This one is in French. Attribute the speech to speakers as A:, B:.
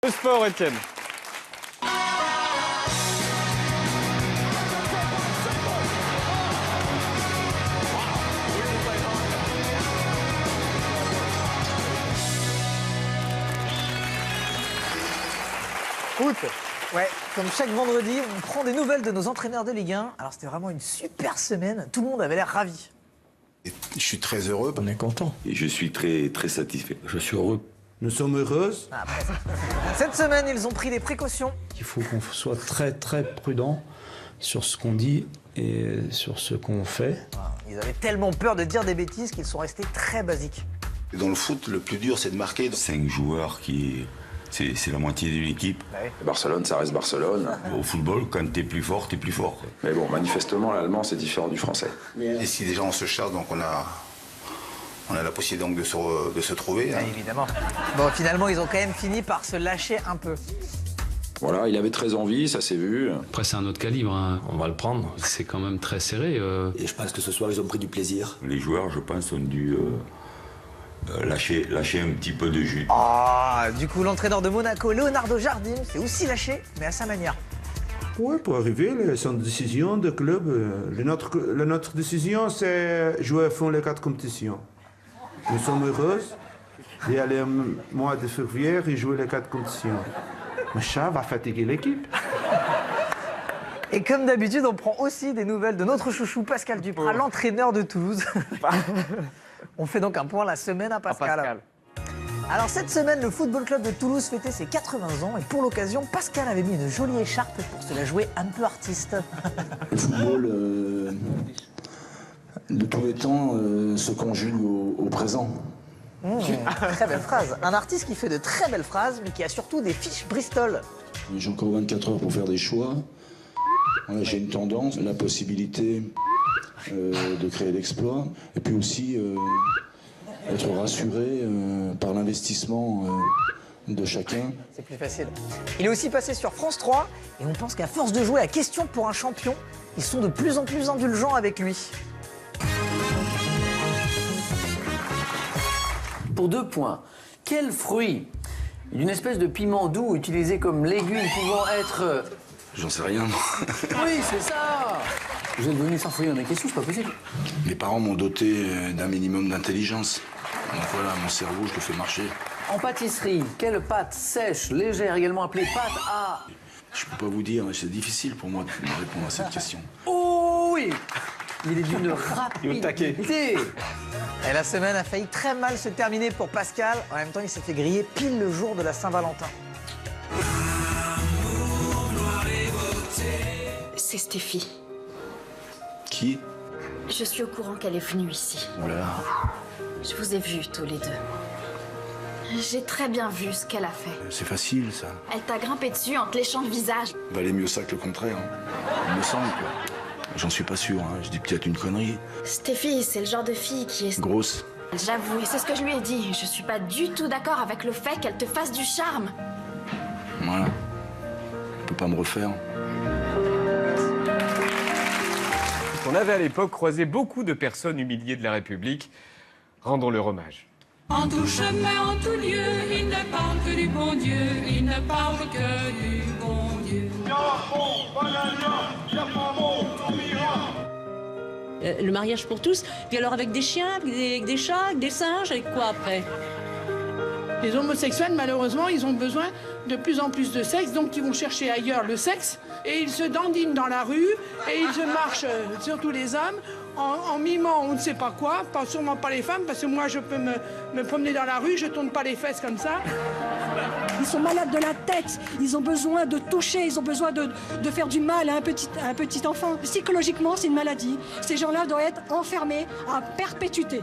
A: Le sport, Étienne.
B: Foot. Ouais, comme chaque vendredi, on prend des nouvelles de nos entraîneurs de Ligue 1. Alors c'était vraiment une super semaine, tout le monde avait l'air ravi.
C: Je suis très heureux.
D: On est content.
E: Et je suis très, très satisfait.
D: Je suis heureux.
C: Nous sommes heureuses.
B: Cette semaine, ils ont pris des précautions.
D: Il faut qu'on soit très très prudent sur ce qu'on dit et sur ce qu'on fait.
B: Ils avaient tellement peur de dire des bêtises qu'ils sont restés très basiques.
C: Dans le foot, le plus dur, c'est de marquer.
E: 5 joueurs qui... C'est la moitié d'une équipe.
F: Barcelone, ça reste Barcelone.
E: Au football, quand t'es plus fort, t'es plus fort. Quoi.
F: Mais bon, manifestement, l'allemand, c'est différent du français.
C: Et si déjà on se chasse, donc on a la possibilité donc de se trouver. Hein.
B: Évidemment. Bon, finalement, ils ont quand même fini par se lâcher un peu.
F: Voilà, il avait très envie, ça s'est vu.
G: Après, c'est un autre calibre, hein. On va le prendre. C'est quand même très serré.
H: Et je pense que ce soir, ils ont pris du plaisir.
E: Les joueurs, je pense, ont dû lâcher un petit peu de jus.
B: Du coup, l'entraîneur de Monaco, Leonardo Jardim, s'est aussi lâché, mais à sa manière.
I: Oui, pour arriver, c'est une décision de club. Notre décision, c'est jouer à fond les 4 compétitions. Nous sommes heureux d'y aller au mois de février et jouer les 4 compétitions. Mais ça va fatiguer l'équipe.
B: Et comme d'habitude, on prend aussi des nouvelles de notre chouchou Pascal Duprat, l'entraîneur de Toulouse. On fait donc un point la semaine à Pascal. Alors cette semaine, le Football Club de Toulouse fêtait ses 80 ans et pour l'occasion, Pascal avait mis une jolie écharpe pour se la jouer un peu artiste.
H: Le football, de tous les temps, se conjugue au présent.
B: Très belle phrase. Un artiste qui fait de très belles phrases, mais qui a surtout des fiches Bristol.
H: J'ai encore 24 heures pour faire des choix. Voilà, j'ai une tendance, la possibilité de créer l'exploit, et puis aussi être rassuré par l'investissement de chacun.
B: C'est plus facile. Il est aussi passé sur France 3, et on pense qu'à force de jouer à Question pour un champion, ils sont de plus en plus indulgents avec lui.
J: Pour 2 points, quel fruit d'une espèce de piment doux utilisé comme légume pouvant être...
H: J'en sais rien.
J: Oui, c'est ça. Vous êtes venu sans fouiller dans mes questions, c'est pas possible.
H: Mes parents m'ont doté d'un minimum d'intelligence. Donc voilà, mon cerveau, je le fais marcher.
J: En pâtisserie, quelle pâte sèche, légère, également appelée pâte à...
H: Je peux pas vous dire, c'est difficile pour moi de répondre à cette question.
J: Oh oui. Il est d'une rapidité.
B: Et la semaine a failli très mal se terminer pour Pascal. En même temps, il s'est fait griller pile le jour de la Saint-Valentin.
K: C'est Stéphie.
H: Qui?
K: Je suis au courant qu'elle est venue ici.
H: Voilà.
K: Je vous ai vus tous les deux. J'ai très bien vu ce qu'elle a fait.
H: C'est facile, ça.
K: Elle t'a grimpé dessus en te léchant le visage.
H: Valait mieux ça que le contraire. Il me semble, quoi. J'en suis pas sûr, hein. Je dis peut-être une connerie.
K: Stéphie, c'est le genre de fille qui est...
H: Grosse.
K: J'avoue, et c'est ce que je lui ai dit. Je suis pas du tout d'accord avec le fait qu'elle te fasse du charme.
H: Voilà. Elle peut pas me refaire.
A: On avait à l'époque croisé beaucoup de personnes humiliées de la République. Rendons leur hommage.
L: En tout chemin, en tout lieu, il ne parle que du bon Dieu, il ne parle que du bon Dieu.
M: Le mariage pour tous, puis alors avec des chiens, avec des chats, avec des singes, avec quoi après?
N: Les homosexuels, malheureusement, ils ont besoin de plus en plus de sexe, donc ils vont chercher ailleurs le sexe, et ils se dandinent dans la rue, et ils se marchent, surtout les hommes, en mimant on ne sait pas quoi, sûrement pas les femmes, parce que moi je peux me promener dans la rue, je tourne pas les fesses comme ça.
O: Ils sont malades de la tête, ils ont besoin de toucher, ils ont besoin de faire du mal à un petit enfant. Psychologiquement, c'est une maladie. Ces gens-là doivent être enfermés à perpétuité.